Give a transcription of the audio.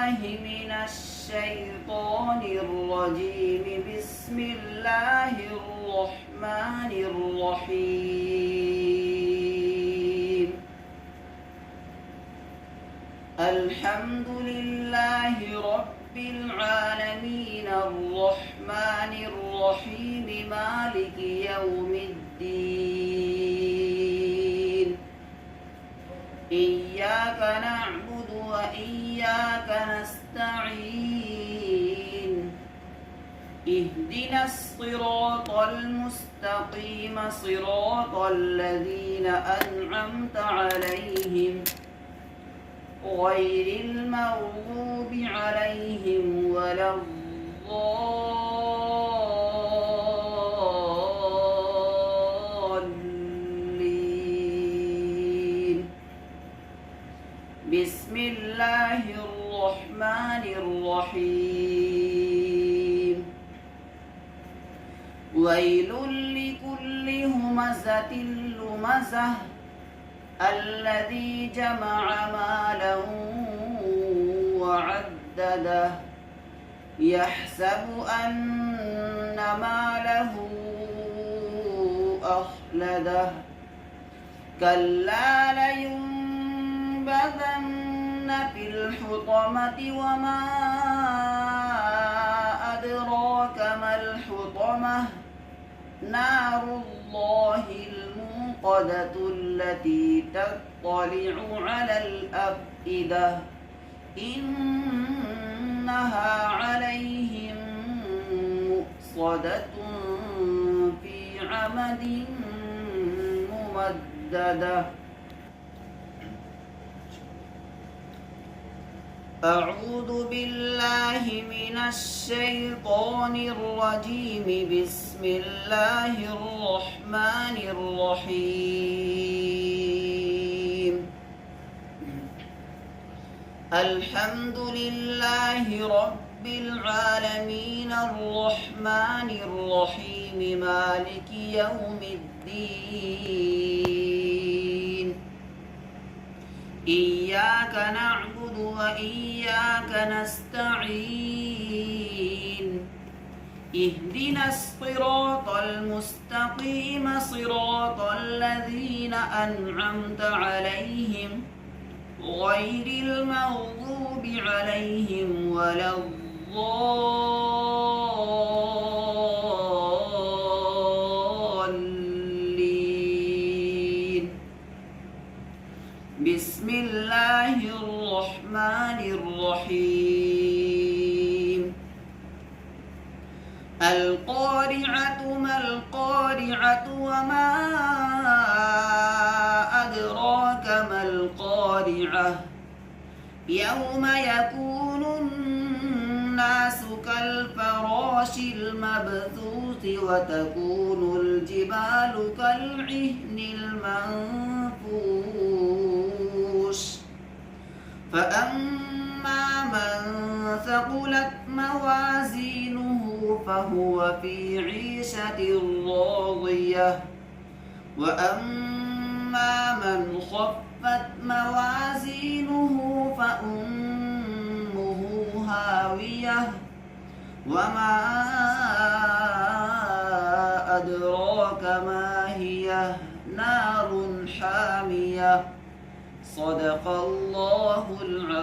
بالله من الشيطان الرجيم. بسم الله الرحمن الرحيم. الحمد لله رب العالمين الرحمن الرحيم مالك يوم الدين. إياك نعبد وإياك نستعين. اهدنا الصراط المستقيم صراط الذين أنعمت عليهم غير المغضوب عليهم ولا الضالين. بسم الله الرحمن الرحيم. ويل لكل همزة لمزة الذي جمع مالا وعدده يحسب أن ماله أخلده كلا لينبذن في الحطمة وما أدراك ما الحطمة نار الله الموقدة التي تطلع على الأفئدة إنها عليهم مؤصدة في عمد ممددة. أعوذ بالله من الشيطان الرجيم. بسم الله الرحمن الرحيم. الحمد لله رب العالمين الرحمن الرحيم مالك يوم الدين. إياك نعبد وإياك نستعين. اهدنا الصراط المستقيم صراط الذين أنعمت عليهم غير المغضوب عليهم ولا الضالين. بسم الله الرحمن الرحيم. القارعة ما القارعة وما أدراك ما القارعة يوم يكون الناس كالفراش المبثوث وتكون الجبال كالعهن المنفوش. فأما من ثقلت موازينه فهو في عيشة راضية وأما من خفت موازينه فأمه هاوية وما أدراك ما هي نار حامية. صدق الله العظيم.